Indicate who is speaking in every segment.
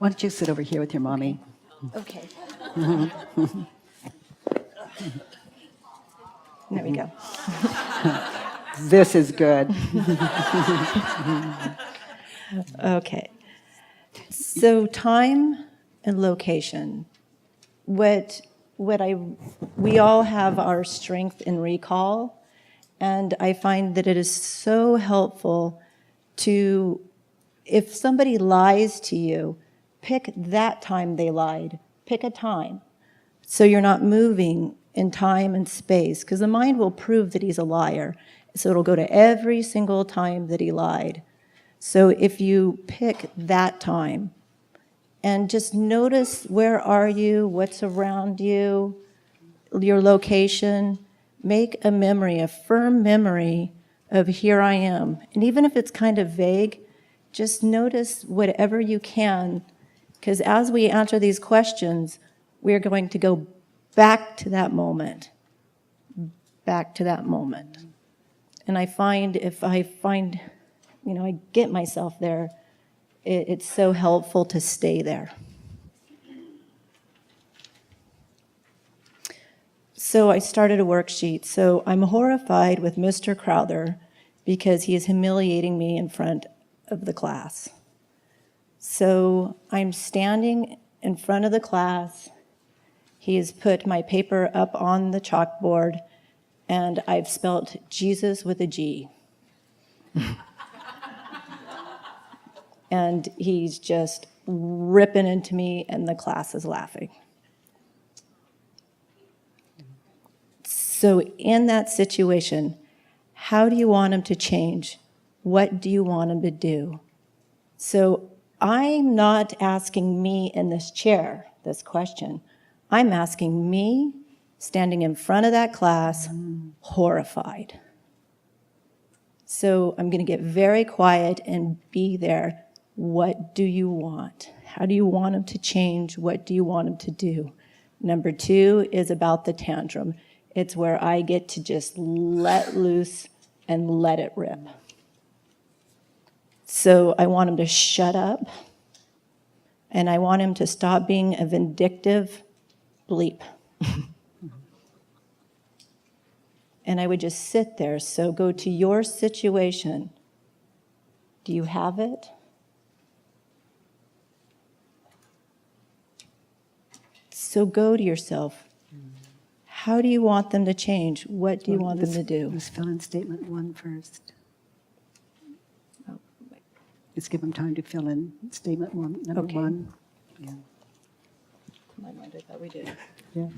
Speaker 1: Why don't you sit over here with your mommy?
Speaker 2: Okay. There we go.
Speaker 1: This is good.
Speaker 2: Okay. So time and location. We all have our strength in recall, and I find that it is so helpful to, if somebody lies to you, pick that time they lied. Pick a time. So you're not moving in time and space, because the mind will prove that he's a liar. So it'll go to every single time that he lied. So if you pick that time and just notice, where are you, what's around you, your location, make a memory, a firm memory of here I am. And even if it's kind of vague, just notice whatever you can, because as we answer these questions, we're going to go back to that moment, back to that moment. And I find if I find, I get myself there, it's so helpful to stay there. So I started a worksheet. So I'm horrified with Mr. Crowther because he is humiliating me in front of the class. So I'm standing in front of the class. He has put my paper up on the chalkboard, and I've spelt Jesus with a G. And he's just ripping into me, and the class is laughing. So in that situation, how do you want him to change? What do you want him to do? So I'm not asking me in this chair this question. I'm asking me standing in front of that class, horrified. So I'm going to get very quiet and be there. What do you want? How do you want him to change? What do you want him to do? Number 2 is about the tantrum. It's where I get to just let loose and let it rip. So I want him to shut up, and I want him to stop being a vindictive bleep. And I would just sit there. So go to your situation. Do you have it? So go to yourself. How do you want them to change? What do you want them to do?
Speaker 1: Let's fill in statement 1 first.
Speaker 2: Oh,
Speaker 1: Let's give them time to fill in statement 1, number
Speaker 2: Okay.
Speaker 1: 1. Yeah.
Speaker 2: in my mind, I thought we did.
Speaker 1: Yeah.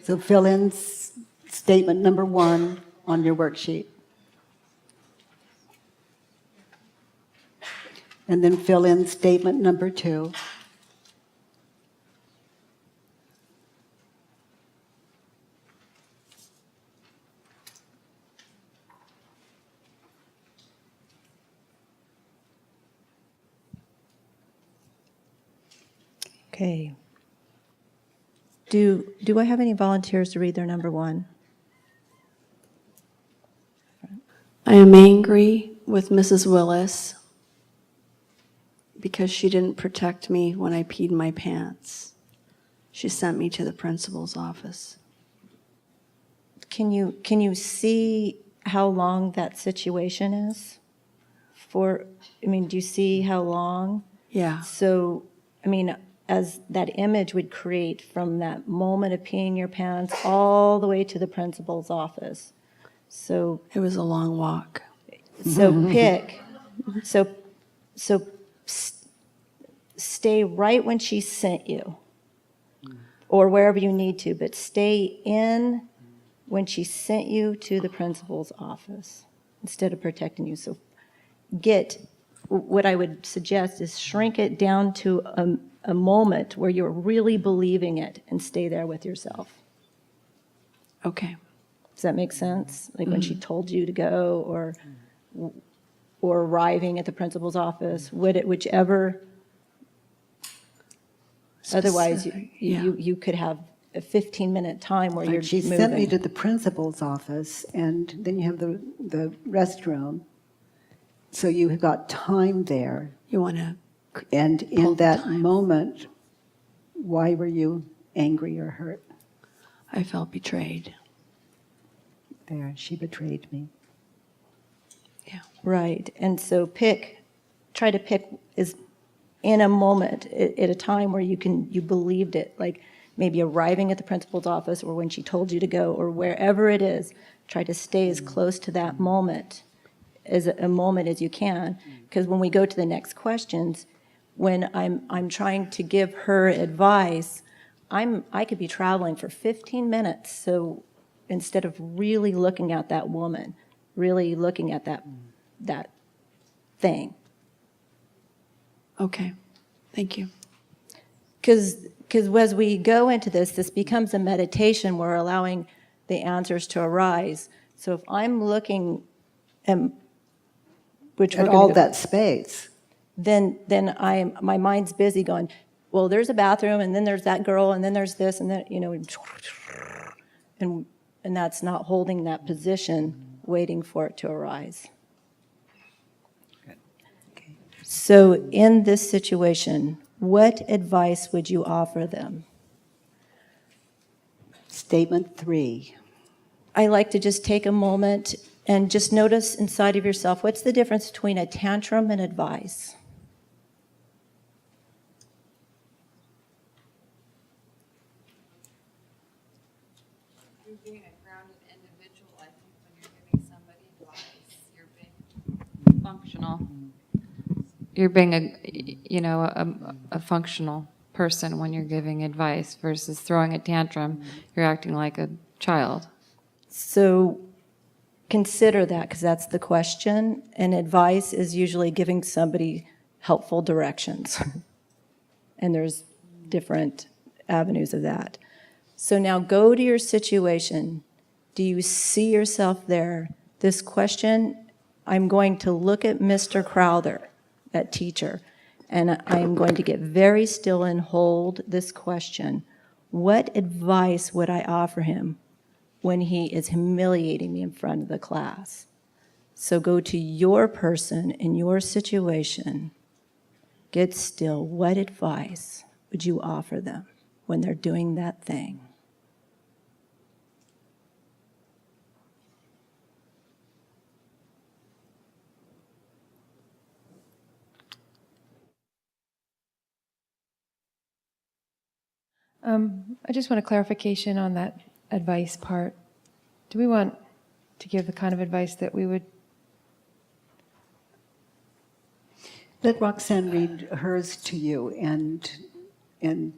Speaker 1: So fill in statement number 1 on your worksheet. And then fill in statement number 2.
Speaker 2: Okay. Do I have any volunteers to read their number 1?
Speaker 3: I am angry with Mrs. Willis because she didn't protect me when I peed my pants. She sent me to the principal's office.
Speaker 2: Can you see how long that situation is? Do you see how long?
Speaker 3: Yeah.
Speaker 2: So, as that image would create from that moment of peeing your pants all the way to the principal's office. So
Speaker 3: It was a long walk.
Speaker 2: Stay right when she sent you, or wherever you need to, but stay in when she sent you to the principal's office instead of protecting you. So what I would suggest is shrink it down to a moment where you're really believing it and stay there with yourself.
Speaker 3: Okay.
Speaker 2: Does that make sense? Like when she told you to go, or arriving at the principal's office, whichever. Otherwise,
Speaker 3: Yeah.
Speaker 2: you could have a 15-minute time where you're
Speaker 1: She
Speaker 2: moving.
Speaker 1: sent me to the principal's office, and then you have the restroom. So you have got time there.
Speaker 3: You want to,
Speaker 1: And
Speaker 3: Pull
Speaker 1: in
Speaker 3: the
Speaker 1: that
Speaker 3: time.
Speaker 1: moment, why were you angry or hurt?
Speaker 3: I felt betrayed.
Speaker 1: There, she betrayed me.
Speaker 3: Yeah.
Speaker 2: Right. And so try to pick is in a moment at a time where you believed it, like maybe arriving at the principal's office or when she told you to go or wherever it is, try to stay as close to that moment as a moment as you can. Because when we go to the next questions, when I'm trying to give her advice, I could be traveling for 15 minutes. So instead of really looking at that woman, really looking at that thing.
Speaker 3: Okay. Thank you.
Speaker 2: Because as we go into this becomes a meditation. We're allowing the answers to arise. So if I'm looking at which we're
Speaker 1: And
Speaker 2: gonna
Speaker 1: all
Speaker 2: go-
Speaker 1: that space.
Speaker 2: then my mind's busy going, well, there's a bathroom, and then there's that girl, and then there's this, and then and that's not holding that position, waiting for it to arise.
Speaker 1: Okay.
Speaker 2: So in this situation, what advice would you offer them?
Speaker 1: Statement 3.
Speaker 2: I like to just take a moment and just notice inside of yourself, what's the difference between a tantrum and advice?
Speaker 4: You're being a grounded individual. I think when you're giving somebody advice, you're being functional. You're being a functional person when you're giving advice versus throwing a tantrum. You're acting like a child.
Speaker 2: So consider that, because that's the question. And advice is usually giving somebody helpful directions. And there's different avenues of that. So now go to your situation. Do you see yourself there? This question, I'm going to look at Mr. Crowther, that teacher, and I'm going to get very still and hold this question. What advice would I offer him when he is humiliating me in front of the class? So go to your person in your situation. Get still. What advice would you offer them when they're doing that thing?
Speaker 5: I just want a clarification on that advice part. Do we want to give the kind of advice that we would?
Speaker 1: Let Roxanne read hers to you, and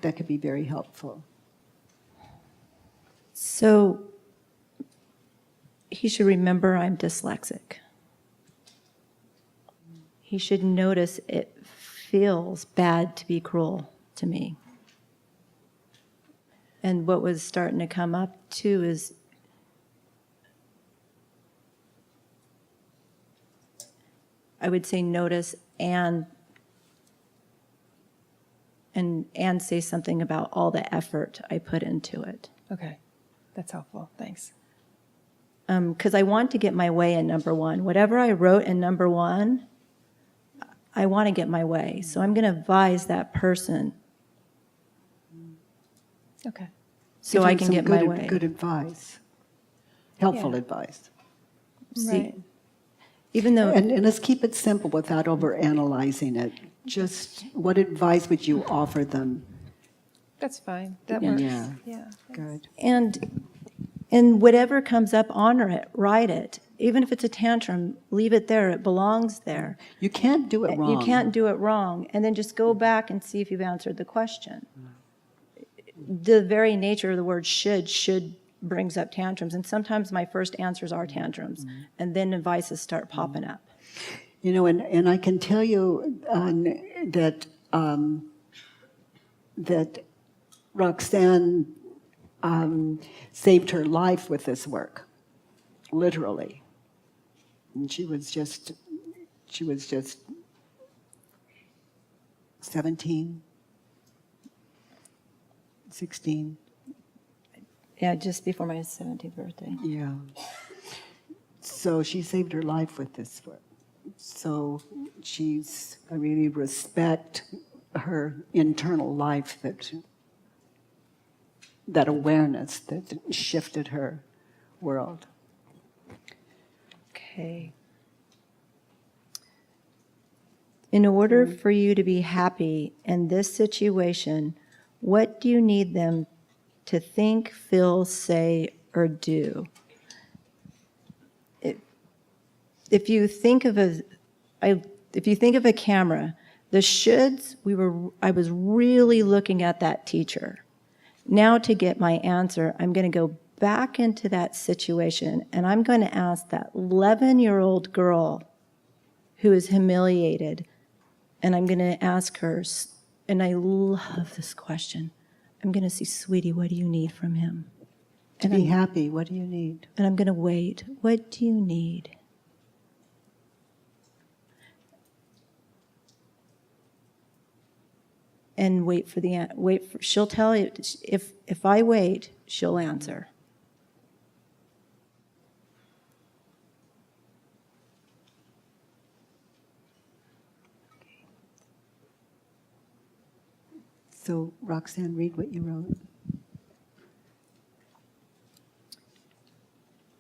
Speaker 1: that could be very helpful.
Speaker 2: So he should remember I'm dyslexic. He should notice it feels bad to be cruel to me. And what was starting to come up too is I would say notice and say something about all the effort I put into it.
Speaker 5: Okay, that's helpful. Thanks.
Speaker 2: Because I want to get my way in number one. Whatever I wrote in number one, I want to get my way. So I'm going to advise that person
Speaker 5: Okay.
Speaker 2: so
Speaker 1: Give
Speaker 2: I
Speaker 1: him
Speaker 2: can
Speaker 1: some
Speaker 2: get
Speaker 1: good,
Speaker 2: my way.
Speaker 1: Good advice. Helpful
Speaker 5: Yeah.
Speaker 1: advice.
Speaker 2: See, even though
Speaker 1: And let's keep it simple without overanalyzing it. Just what advice would you offer them?
Speaker 5: That's fine. That
Speaker 2: Yeah.
Speaker 5: works.
Speaker 1: Yeah.
Speaker 5: Yeah.
Speaker 1: Good.
Speaker 2: and whatever comes up, honor it, write it. Even if it's a tantrum, leave it there. It belongs there.
Speaker 1: You can't do it wrong.
Speaker 2: You can't do it wrong. And then just go back and see if you've answered the question. The very nature of the word should brings up tantrums. And sometimes my first answers are tantrums. And then advices start popping up.
Speaker 1: You know, and I can tell you that that Roxanne saved her life with this work, literally. And she was just 17, 16.
Speaker 2: Yeah, just before my 17th birthday.
Speaker 1: Yeah. So she saved her life with this work. So I really respect her internal life, that awareness that shifted her world.
Speaker 2: Okay. In order for you to be happy in this situation, what do you need them to think, feel, say, or do? If you think of a camera, the shoulds, I was really looking at that teacher. Now to get my answer, I'm going to go back into that situation and I'm going to ask that 11-year-old girl who is humiliated, and I'm going to ask her, and I love this question, I'm going to say, sweetie, what do you need from him?
Speaker 1: To be happy, what do you need?
Speaker 2: And I'm going to wait, what do you need? And she'll tell you, if I wait, she'll answer.
Speaker 1: So Roxanne, read what you wrote.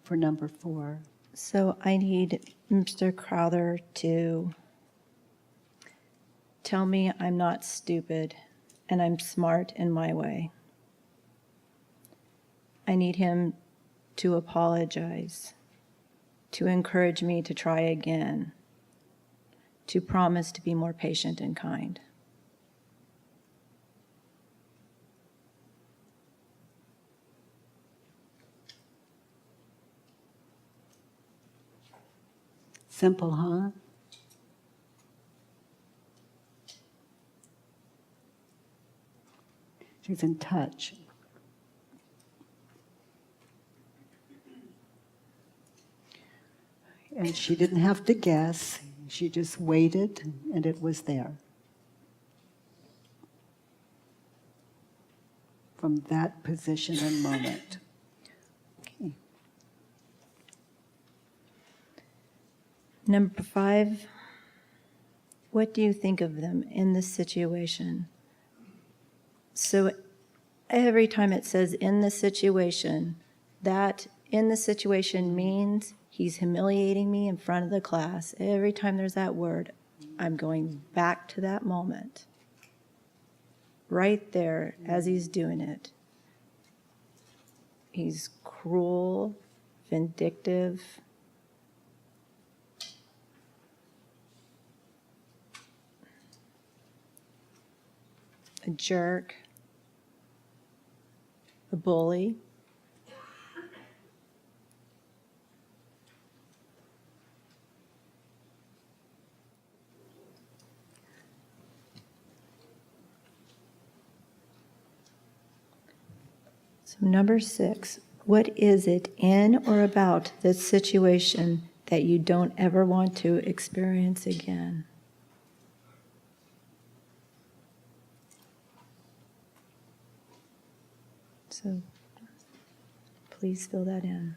Speaker 1: For number 4.
Speaker 2: So I need Mr. Crowther to tell me I'm not stupid and I'm smart in my way. I need him to apologize, to encourage me to try again, to promise to be more patient and kind.
Speaker 1: Simple, huh? She's in touch. And she didn't have to guess. She just waited, and it was there. From that position and moment. Okay.
Speaker 2: Number 5, what do you think of them in this situation? So every time it says in the situation, that in the situation means he's humiliating me in front of the class. Every time there's that word, I'm going back to that moment. Right there as he's doing it. He's cruel, vindictive, a jerk, a bully. So number 6, what is it in or about this situation that you don't ever want to experience again? So please fill that in.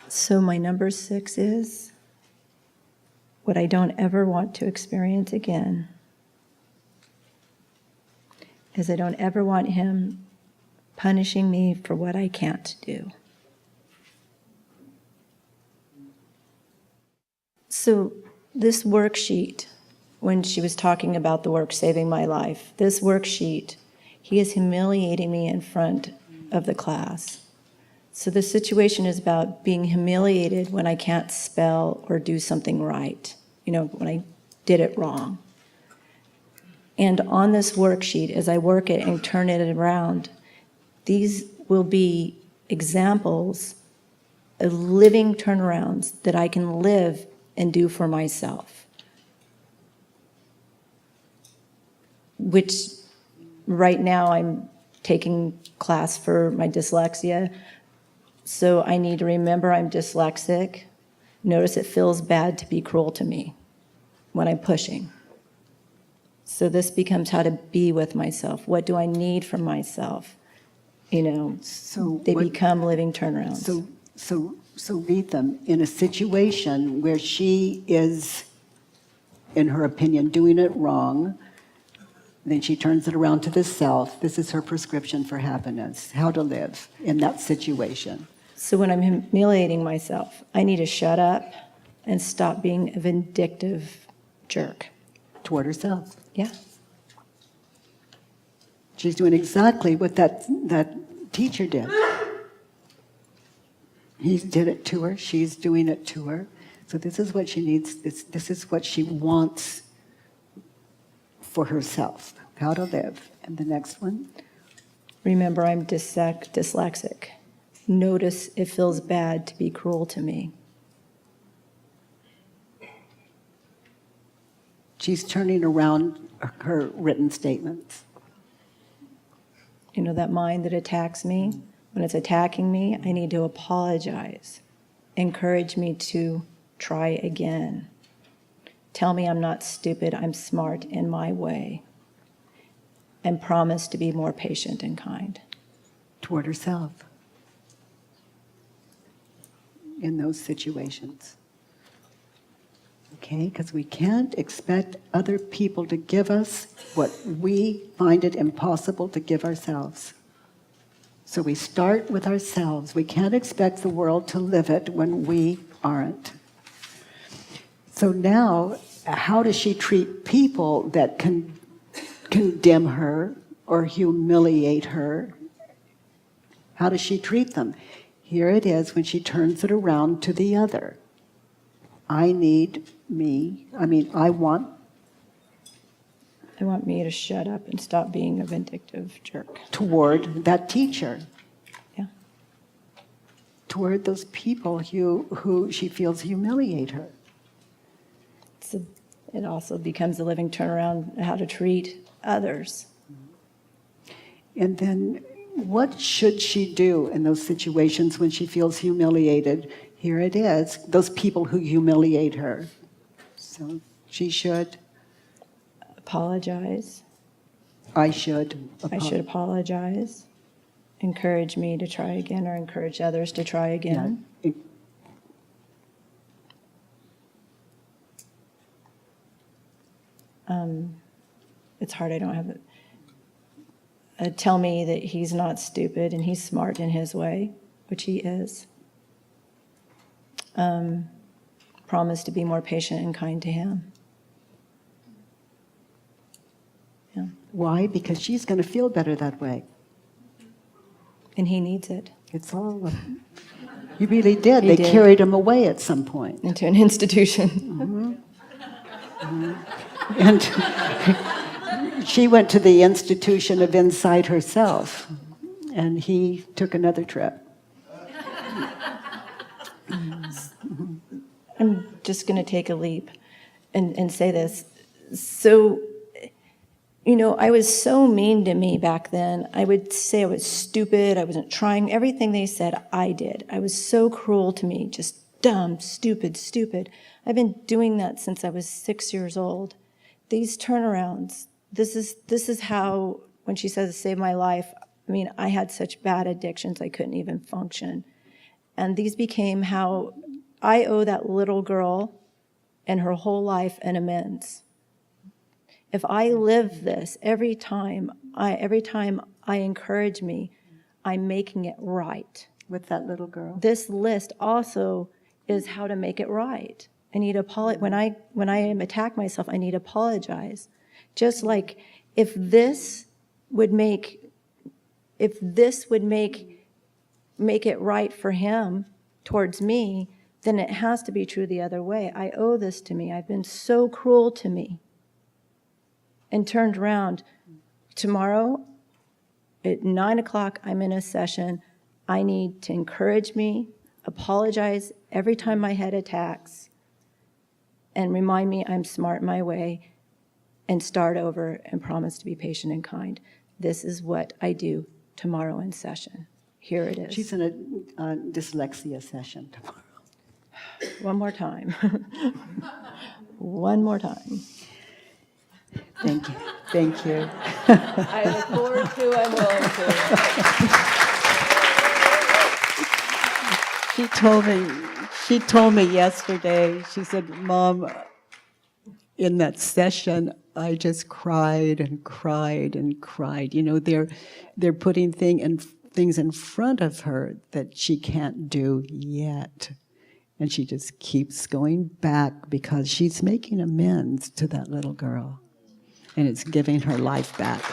Speaker 2: So my number 6 is what I don't ever want to experience again is I don't ever want him punishing me for what I can't do. So this worksheet, when she was talking about the work saving my life, this worksheet, he is humiliating me in front of the class. So the situation is about being humiliated when I can't spell or do something right, when I did it wrong. And on this worksheet, as I work it and turn it around, these will be examples of living turnarounds that I can live and do for myself. Which right now I'm taking class for my dyslexia. So I need to remember I'm dyslexic Notice it feels bad to be cruel to me when I'm pushing. So this becomes how to be with myself. What do I need from myself? You know,
Speaker 1: So
Speaker 2: they
Speaker 1: what-
Speaker 2: become living turnarounds.
Speaker 1: So read them. In a situation where she is, in her opinion, doing it wrong, then she turns it around to the self. This is her prescription for happiness, how to live in that situation.
Speaker 2: So when I'm humiliating myself, I need to shut up and stop being a vindictive jerk.
Speaker 1: Toward herself.
Speaker 2: Yeah.
Speaker 1: She's doing exactly what that teacher did. He did it to her. She's doing it to her. So this is what she needs. This is what she wants for herself, how to live. And the next one.
Speaker 2: Remember, I'm dyslexic. Notice it feels bad to be cruel to me.
Speaker 1: She's turning around her written statements.
Speaker 2: You know, that mind that attacks me, when it's attacking me, I need to apologize. Encourage me to try again. Tell me I'm not stupid, I'm smart in my way. And promise to be more patient and kind.
Speaker 1: Toward herself in those situations. Okay, because we can't expect other people to give us what we find it impossible to give ourselves. So we start with ourselves. We can't expect the world to live it when we aren't. So now, how does she treat people that can condemn her or humiliate her? How does she treat them? Here it is when she turns it around to the other. I want
Speaker 2: me to shut up and stop being a vindictive jerk.
Speaker 1: toward that teacher.
Speaker 2: Yeah.
Speaker 1: Toward those people who she feels humiliate her.
Speaker 2: So it also becomes a living turnaround how to treat others.
Speaker 1: And then what should she do in those situations when she feels humiliated? Here it is, those people who humiliate her. So she should,
Speaker 2: Apologize.
Speaker 1: I should
Speaker 2: Apologize. Encourage me to try again, or encourage others to try again.
Speaker 1: Yeah.
Speaker 2: It's hard, I don't have it. Tell me that he's not stupid and he's smart in his way, which he is. Promise to be more patient and kind to him. Yeah.
Speaker 1: Why? Because she's going to feel better that way.
Speaker 2: And he needs it.
Speaker 1: It's all, you really did.
Speaker 2: He
Speaker 1: They
Speaker 2: did.
Speaker 1: carried him away at some point.
Speaker 2: Into an institution.
Speaker 1: And she went to the institution of inside herself, and he took another trip.
Speaker 2: I'm just going to take a leap and say this. So, you know, I was so mean to me back then. I would say I was stupid. I wasn't trying. Everything they said, I did. I was so cruel to me, just dumb, stupid. I've been doing that since I was 6 years old. These turnarounds, this is how, when she says save my life, I mean, I had such bad addictions I couldn't even function. And these became how I owe that little girl and her whole life an amends. If I live this every time I encourage me, I'm making it right.
Speaker 1: With that little girl.
Speaker 2: This list also is how to make it right. I need to apologize. When I attack myself, I need to apologize. Just like if this would make it right for him towards me, then it has to be true the other way. I owe this to me. I've been so cruel to me. And turned around. Tomorrow at 9 o'clock, I'm in a session. I need to encourage me, apologize every time my head attacks, and remind me I'm smart in my way, and start over and promise to be patient and kind. This is what I do tomorrow in session. Here it is.
Speaker 1: She's in a dyslexia session tomorrow.
Speaker 2: One more time. One more time.
Speaker 1: Thank you. Thank you.
Speaker 2: I look forward to, I'm willing to.
Speaker 1: She told me yesterday, she said, Mom, in that session, I just cried and cried and cried. You know, they're putting things in front of her that she can't do yet. And she just keeps going back because she's making amends to that little girl. And it's giving her life back.